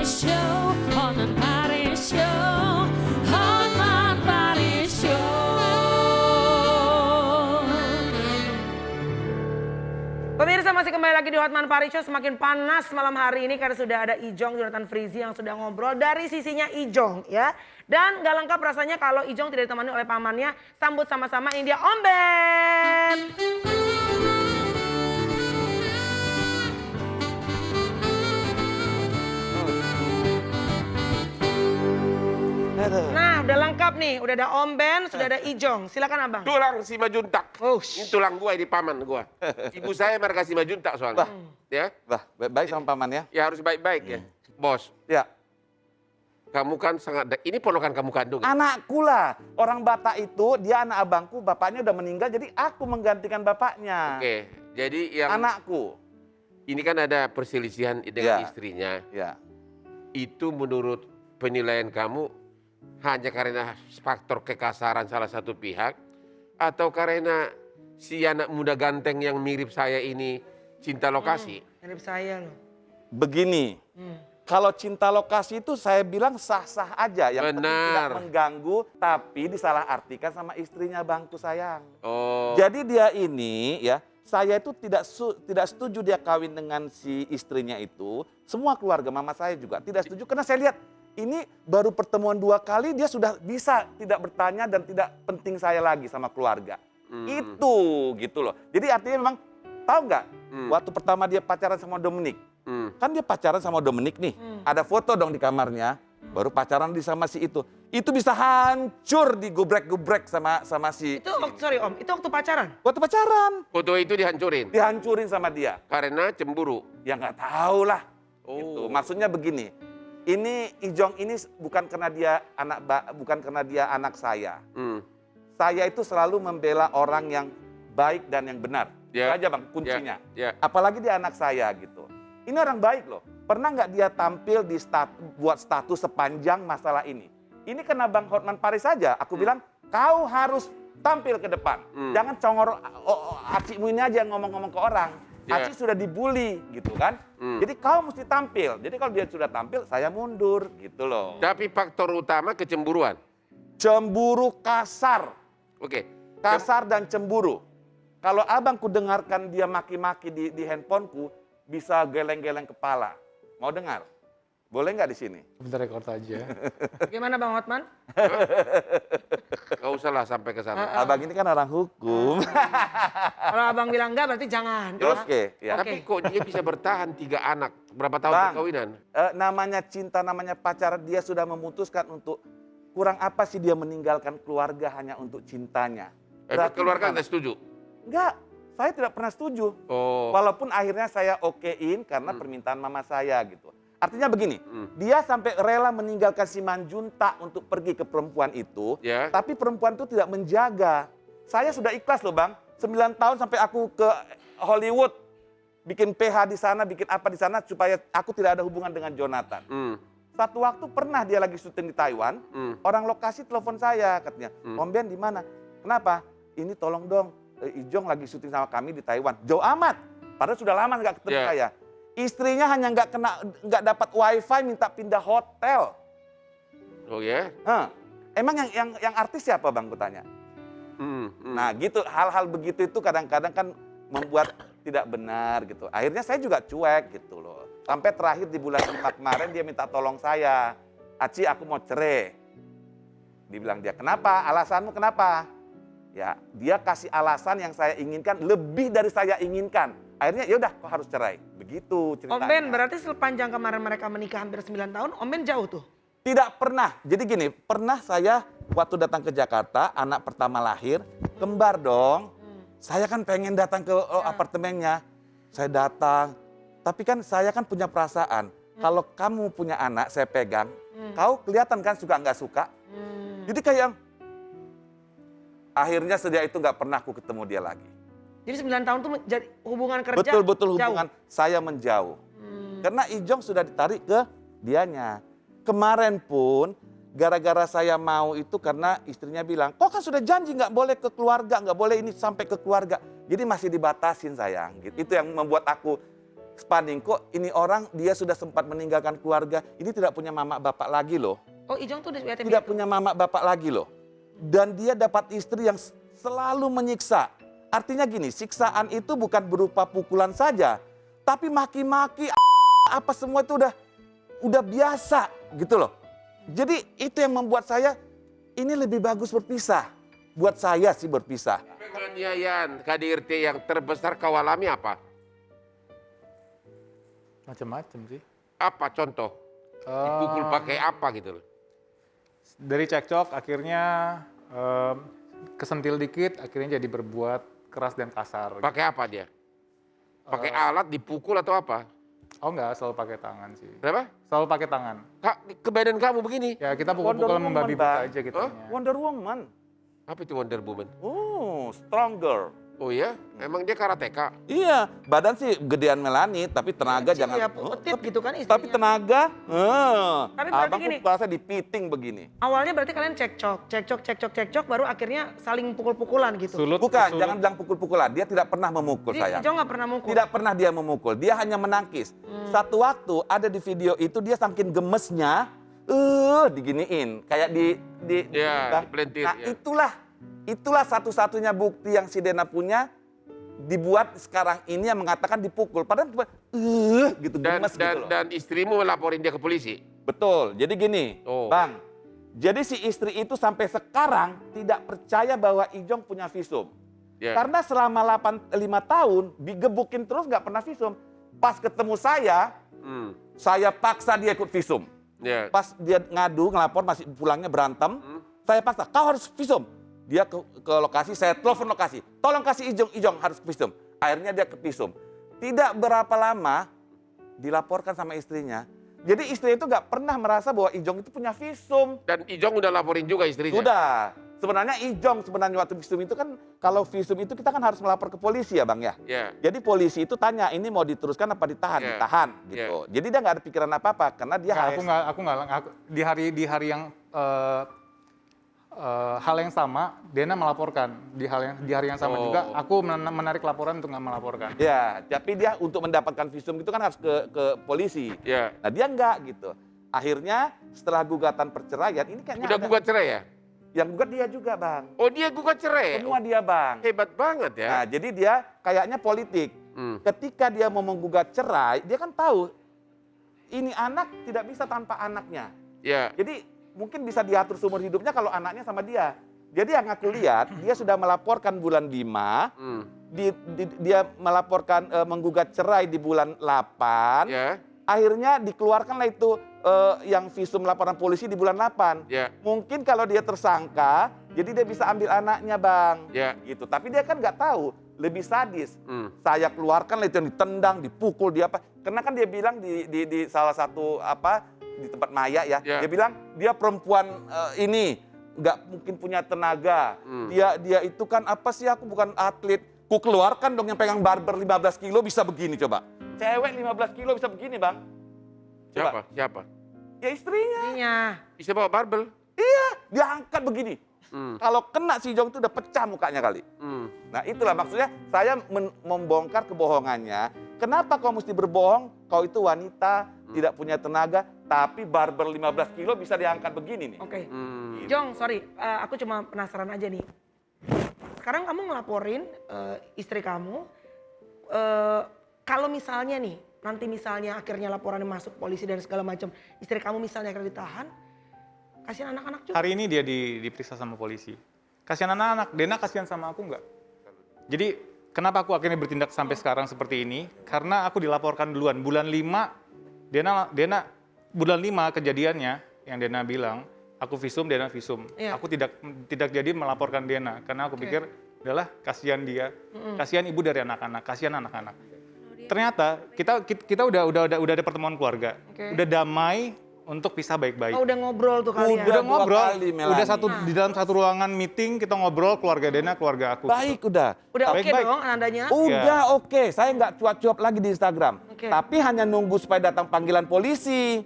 Show, Hotman Paris Show, Hotman Paris Show. Pemirsa, masih kembali lagi di Hotman Paris Show. Semakin panas malam hari ini karena sudah ada Ijong Jonathan Frizzy yang sudah ngobrol dari sisinya Ijong ya. Dan gak lengkap rasanya kalau Ijong tidak ditemani oleh pamannya. Sambut sama-sama, ini dia Om Ben. Nah, udah lengkap nih. Udah ada Om Ben, sudah ada Ijong. Silakan Abang. Tulang si Majuntak. Oh, Ini tulang gua, ini paman gua. Ibu saya marga si Majuntak soalnya. Ya, Baik sama paman ya? ya harus baik-baik ya. Bos, Ya. kamu kan sangat, ini ponakan kamu kandung ya? Anakku lah. Orang Batak itu, dia anak abangku, bapaknya udah meninggal, jadi aku menggantikan bapaknya. Oke, jadi yang Anakku. ini kan ada perselisihan dengan Ya. istrinya. Ya. Itu menurut penilaian kamu hanya karena faktor kekasaran salah satu pihak atau karena si anak muda ganteng yang mirip saya ini cinta lokasi? mirip saya loh. Begini, kalau cinta lokasi itu saya bilang sah-sah aja. Yang penting tidak Benar. mengganggu, tapi disalahartikan sama istrinya bangku sayang. Oh, Jadi dia ini ya, saya itu tidak setuju dia kawin dengan si istrinya itu. Semua keluarga mama saya juga tidak setuju karena saya lihat ini baru pertemuan 2 kali dia sudah bisa tidak bertanya dan tidak penting saya lagi sama keluarga. Itu gitu loh. Jadi artinya memang tahu nggak waktu pertama dia pacaran sama Dominic. Kan dia pacaran sama Dominic nih. Ada foto dong di kamarnya. Baru pacaran di sama si itu. Itu bisa hancur digubrek-gubrek sama si. Itu waktu, sorry Om, itu waktu pacaran? Waktu pacaran foto itu dihancurin dihancurin sama dia. karena cemburu. Ya nggak tahu lah. Oh. Gitu. Maksudnya begini. Ini Ijong ini bukan karena dia anak saya. Saya itu selalu membela orang yang baik dan yang benar. Ya. Itu aja Bang kuncinya. Ya. Apalagi dia anak saya gitu. Ini orang baik loh. Pernah nggak dia tampil buat status sepanjang masalah ini? Ini kena Bang Hotman Paris saja. Aku bilang kau harus tampil ke depan. Jangan congor acimu ini aja ngomong-ngomong ke orang. Ya. Aci sudah dibully gitu kan. Jadi kau mesti tampil. Jadi kalau dia sudah tampil saya mundur gitu loh. Tapi faktor utama kecemburuan. Cemburu kasar. Oke. Kasar dan cemburu. Kalau abang ku dengarkan dia maki-maki di handphoneku, bisa geleng-geleng kepala. Mau dengar? Boleh nggak di sini? Bentar rekord aja. Gimana Bang Hotman? Gak usah lah sampai ke sana. Abang ini kan orang hukum. Kalau Abang bilang enggak berarti jangan. Oke, ya. Tapi kok dia bisa bertahan 3 anak? Berapa tahun Bang. perkawinan? Namanya cinta, namanya pacaran, dia sudah memutuskan untuk kurang apa sih dia meninggalkan keluarga hanya untuk cintanya. Tapi keluarga bukan. nggak setuju? Enggak, saya tidak pernah setuju. Oh. Walaupun akhirnya saya okein karena permintaan mama saya gitu. Artinya begini, dia sampai rela meninggalkan si Manjunta untuk pergi ke perempuan itu, Ya. tapi perempuan itu tidak menjaga. Saya sudah ikhlas loh Bang, 9 tahun sampai aku ke Hollywood, bikin PH di sana, bikin apa di sana supaya aku tidak ada hubungan dengan Jonathan. Satu waktu pernah dia lagi syuting di Taiwan, orang lokasi telepon saya katanya, Om Ben di mana? Kenapa? Ini tolong dong, Ijong lagi syuting sama kami di Taiwan. Jauh amat, padahal sudah lama nggak ketemu Yeah. saya. Istrinya hanya nggak dapat wifi, minta pindah hotel. Oh ya? Emang yang artis siapa Bang, kutanya? Nah gitu, hal-hal begitu itu kadang-kadang kan membuat tidak benar gitu. Akhirnya saya juga cuek gitu loh. Sampai terakhir di bulan 5 kemarin dia minta tolong saya. Aci, aku mau cerai. Dibilang dia, kenapa? Alasanmu kenapa? Ya, dia kasih alasan yang saya inginkan lebih dari saya inginkan. Akhirnya ya udah, kok harus cerai. Begitu ceritanya. Om Ben, berarti sepanjang kemarin mereka menikah hampir 9 tahun, Om Ben jauh tuh? Tidak pernah. Jadi gini, pernah saya waktu datang ke Jakarta, anak pertama lahir, kembar dong. Saya kan pengen datang ke apartemennya. Saya datang, tapi kan saya kan punya perasaan. Kalau kamu punya anak, saya pegang, kau kelihatan kan suka nggak suka. Jadi kayak, akhirnya sejak itu nggak pernah aku ketemu dia lagi. Jadi 9 tahun tuh jadi hubungan kerja Betul-betul jauh. hubungan saya menjauh. Karena Ijong sudah ditarik ke dianya. Kemarin pun gara-gara saya mau itu karena istrinya bilang, kok kan sudah janji nggak boleh ke keluarga, nggak boleh ini sampai ke keluarga. Jadi masih dibatasin sayang. Gitu. Itu yang membuat aku Spanding, kok ini orang dia sudah sempat meninggalkan keluarga, ini tidak punya mama bapak lagi loh. Oh, Ijong tuh udah yatim Tidak piatu. punya mama bapak lagi loh. Dan dia dapat istri yang selalu menyiksa. Artinya gini, siksaan itu bukan berupa pukulan saja, tapi maki-maki apa semua itu udah biasa gitu loh. Jadi itu yang membuat saya ini lebih bagus berpisah. Buat saya sih berpisah. Penganiayaan KDRT yang terbesar kau alami apa? Macam-macam sih. Apa contoh? Dipukul pakai apa gitu loh? Dari cekcok akhirnya kesentil dikit, akhirnya jadi berbuat keras dan kasar. Pakai apa dia? Pakai alat dipukul atau apa? Oh enggak, selalu pakai tangan sih. Kenapa? Selalu pakai tangan. Kak, ke badan kamu begini. Ya kita Wonder pukul-pukul Woman, membabi buta Bang. aja gitu. Wonder Woman. Apa itu Wonder Woman? Oh, stronger. Oh ya? Emang dia karateka? Iya, badan sih gedean Melani, tapi tenaga Kecil jangan. ya, petit gitu kan istrinya. Tapi tenaga, Tapi berarti abang gini. tuh kerasa dipiting begini. Awalnya berarti kalian cekcok, baru akhirnya saling pukul-pukulan gitu. Sulut, Bukan, sulut. jangan bilang pukul-pukulan. Dia tidak pernah memukul Jadi sayang. Ijong nggak pernah mukul. Tidak pernah dia memukul, dia hanya menangkis. Satu waktu ada di video itu dia saking gemesnya, diginiin, kayak Ya, Bang. dipelentir, Nah ya. itulah satu-satunya bukti yang si Dena punya, dibuat sekarang ini yang mengatakan dipukul. Padahal gitu Dan, gemes gitu loh. dan istrimu melaporin dia ke polisi? Betul, jadi gini, Oh. Bang. Jadi si istri itu sampai sekarang tidak percaya bahwa Ijong punya visum. Ya. Karena selama 5 tahun digebukin terus nggak pernah visum. Pas ketemu saya paksa dia ikut visum. Ya. Pas dia ngadu, ngelapor, masih pulangnya berantem, saya paksa, kau harus visum. Dia ke lokasi, saya telepon lokasi, tolong kasih Ijong harus ke visum. Akhirnya dia ke visum. Tidak berapa lama dilaporkan sama istrinya. Jadi istri itu nggak pernah merasa bahwa Ijong itu punya visum. Dan Ijong udah laporin juga istrinya? Sudah. Sebenarnya Ijong sebenarnya waktu visum itu kan, kalau visum itu kita kan harus melapor ke polisi ya Bang ya. Ya. Jadi polisi itu tanya, ini mau diteruskan apa ditahan? Ya. Ditahan gitu. Jadi dia nggak ada pikiran apa-apa karena dia Nggak, aku nggak di hari yang hal yang sama, Dena melaporkan di hari yang sama Oh. juga. Aku menarik laporan untuk nggak melaporkan. Ya, tapi dia untuk mendapatkan visum itu kan harus ke polisi. Ya. Nah dia enggak gitu. Akhirnya setelah gugatan perceraian, ini kayaknya Udah ada- gugat cerai ya? yang gugat dia juga Bang. Oh dia gugat cerai? Semua dia Bang. Hebat banget ya. Nah jadi dia kayaknya politik. Ketika dia mau menggugat cerai, dia kan tahu ini anak tidak bisa tanpa anaknya. Ya. Jadi mungkin bisa diatur seumur hidupnya kalau anaknya sama dia. Jadi yang aku lihat, dia sudah melaporkan bulan 5, dia melaporkan menggugat cerai di bulan 8, Ya. akhirnya dikeluarkanlah itu yang visum laporan polisi di bulan 8. Ya. Mungkin kalau dia tersangka, jadi dia bisa ambil anaknya Bang. Ya. Gitu. Tapi dia kan nggak tahu, lebih sadis. Saya keluarkan itu yang ditendang, dipukul, dia apa. Karena kan dia bilang di salah satu di tempat Maya ya, Ya. dia bilang dia perempuan ini nggak mungkin punya tenaga. Dia itu kan apa sih, aku bukan atlet. Ku keluarkan dong yang pegang barber 15 kilo bisa begini coba. Cewek 15 kilo bisa begini Bang. Coba. Siapa? Ya istrinya. Istrinya. Bisa bawa barbel? Iya, dia angkat begini. Kalau kena si Jong itu udah pecah mukanya kali. Nah itulah maksudnya saya membongkar kebohongannya. Kenapa kau mesti berbohong? Kau itu wanita, tidak punya tenaga, tapi barber 15 kilo bisa diangkat begini nih. Oke. Jong, sorry, aku cuma penasaran aja nih. Sekarang kamu ngelaporin istri kamu, kalau misalnya nih, nanti misalnya akhirnya laporannya masuk polisi dan segala macam, istri kamu misalnya akan ditahan, kasihan anak-anak juga. Hari ini dia diperiksa sama polisi. Kasihan anak-anak, Dena kasihan sama aku nggak? Jadi kenapa aku akhirnya bertindak sampai sekarang seperti ini? Karena aku dilaporkan duluan. Bulan 5, Dena bulan 5 kejadiannya yang Dena bilang, aku visum, Dena visum. Iya. Aku tidak jadi melaporkan Dena karena aku pikir adalah kasihan dia, kasihan ibu dari anak-anak, kasihan anak-anak. Ternyata kita udah ada pertemuan keluarga, udah damai untuk pisah baik-baik. Oh, udah ngobrol tuh kalian. Udah dua ngobrol, kali, Melani. udah di dalam satu ruangan meeting kita ngobrol keluarga Dena, keluarga aku. Baik udah. Udah oke Baik-baik. dong andanya? Udah oke, saya nggak cuap-cuap lagi di Instagram. Oke. Tapi hanya nunggu supaya datang panggilan polisi.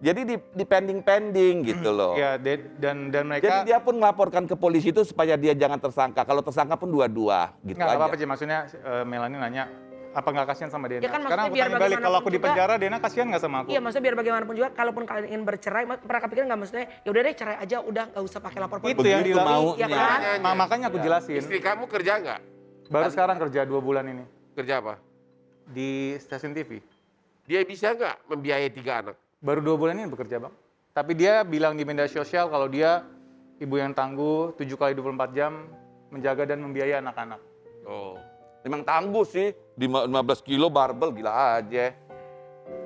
Jadi di pending-pending gitu loh. Ya, dan Jadi mereka dia pun melaporkan ke polisi itu supaya dia jangan tersangka. Kalau tersangka pun dua-dua gitu nggak aja. apa-apa sih, maksudnya Melani nanya Apa nggak kasihan sama Dena? Ya kan, Sekarang maksudnya aku biar tanya balik, kalau aku di bagaimanapun penjara, Dena kasihan nggak sama aku? Iya, maksudnya biar bagaimanapun juga, kalaupun kalian ingin bercerai, pernah kepikiran nggak maksudnya, ya udah deh cerai aja, udah nggak usah pakai lapor polisi. Itu yang Begitu dilakukan. Ya kan? Makanya aku jelasin. Istri kamu kerja nggak? Baru sekarang kerja 2 bulan ini Kerja apa? di stasiun TV. Dia bisa nggak membiayai 3 anak? Baru 2 bulan ini bekerja, Bang. Tapi dia bilang di media sosial kalau dia ibu yang tangguh 7 kali 24 jam menjaga dan membiayai anak-anak. Oh. Memang tangguh sih, 15 kilo barbel gila aja.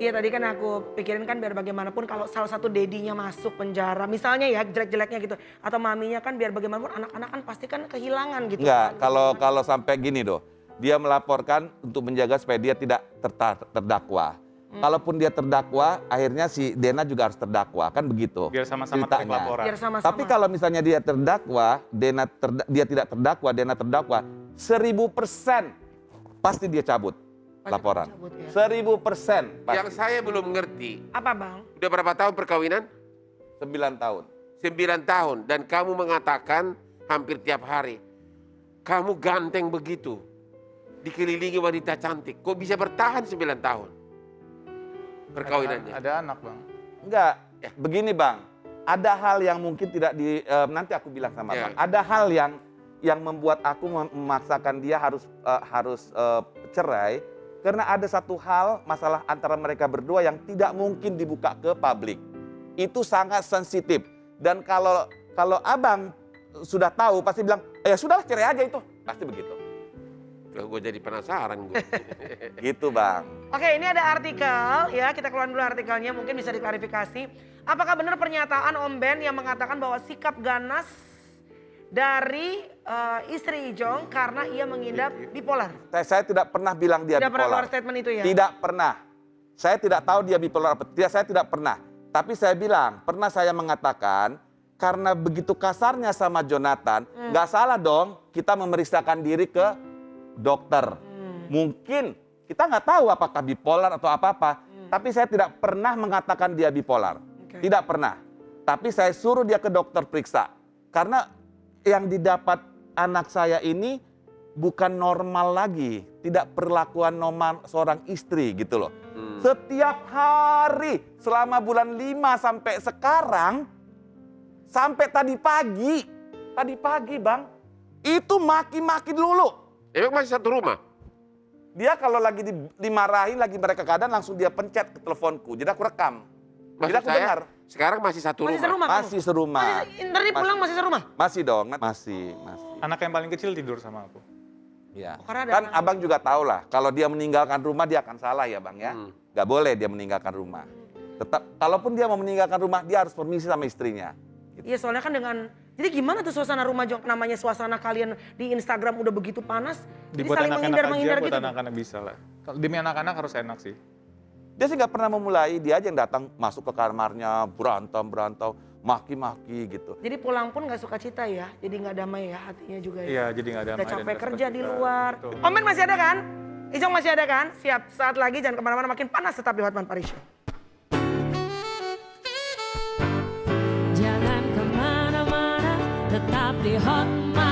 Iya tadi kan aku pikirin kan biar bagaimanapun kalau salah satu dedinya masuk penjara, misalnya ya jelek-jeleknya gitu, atau maminya kan biar bagaimanapun anak-anak kan pasti kan kehilangan gitu. Enggak, kan. kalau sampai gini doh, dia melaporkan untuk menjaga supaya dia tidak terdakwa. Kalaupun dia terdakwa, akhirnya si Dena juga harus terdakwa, kan begitu. Biar sama-sama tarik ceritanya. laporan. Biar sama-sama. Tapi kalau misalnya dia terdakwa, dia tidak terdakwa, Dena terdakwa, 1000% pasti dia cabut Pasti laporan. cabut, ya. 1000% pasti. Yang saya belum ngerti, Apa bang? udah berapa tahun perkawinan? 9 tahun. 9 tahun. Dan kamu mengatakan hampir tiap hari, kamu ganteng begitu, dikelilingi wanita cantik, kok bisa bertahan 9 tahun perkawinannya? Ada anak, Bang. Enggak, begini Bang, ada hal yang mungkin tidak nanti aku bilang sama Ya. Bang. Ada hal yang membuat aku memaksakan dia harus cerai karena ada satu hal masalah antara mereka berdua yang tidak mungkin dibuka ke publik. Itu sangat sensitif dan kalau Abang sudah tahu pasti bilang, ya sudahlah cerai aja itu, pasti begitu. Gue jadi penasaran gue. Gitu Bang. Oke, ini ada artikel ya, kita keluar dulu artikelnya, mungkin bisa diklarifikasi. Apakah benar pernyataan Om Ben yang mengatakan bahwa sikap ganas dari istri Ijong karena ia mengidap bipolar? Saya tidak pernah bilang dia Tidak pernah bipolar. keluar statement itu ya? Tidak pernah. Saya tidak tahu dia bipolar apa. Saya tidak pernah. Tapi saya bilang, pernah saya mengatakan karena begitu kasarnya sama Jonathan, nggak salah dong kita memeriksakan diri ke dokter. Mungkin kita nggak tahu apakah bipolar atau apa-apa. Tapi saya tidak pernah mengatakan dia bipolar. Oke. Tidak pernah. Tapi saya suruh dia ke dokter periksa. Karena yang didapat anak saya ini bukan normal lagi. Tidak perlakuan normal seorang istri gitu loh. Setiap hari selama bulan 5 sampai sekarang, sampai tadi pagi Bang, itu maki-maki dulu. Emang masih satu rumah? Dia kalau lagi dimarahin, lagi mereka keadaan langsung dia pencet ke teleponku. Jadi aku rekam. Jadi Maksud aku saya, dengar. sekarang masih satu Masih rumah? serumah kamu? Masih serumah. Tadi pulang masih serumah? Masih dong, masih. Anak yang paling kecil tidur sama aku. Ya. karena ada Kan anak- abang juga tahu lah, kalau dia meninggalkan rumah dia akan salah ya bang ya. Gak boleh dia meninggalkan rumah. Tetap, kalaupun dia mau meninggalkan rumah, dia harus permisi sama istrinya. Iya soalnya kan dengan, jadi gimana tuh suasana rumah Jong, namanya suasana kalian di Instagram udah begitu panas. Jadi Dibuat saling anak-anak aja, menghindar buat gitu. anak-anak bisa lah. Kalau demi anak-anak harus enak sih. Dia sih nggak pernah memulai, dia aja yang datang masuk ke kamarnya, berantem, maki-maki gitu. Jadi pulang pun gak suka cita ya, jadi gak damai ya hatinya juga ya. Iya, jadi nggak ada Udah main dan capek nggak kerja suka di cita. luar. Betul. Omen masih ada kan? Ijong masih ada kan? Siap, saat lagi jangan kemana-mana, makin panas tetap di Hotman Paris Show. Jangan kemana-mana, tetap di Hotman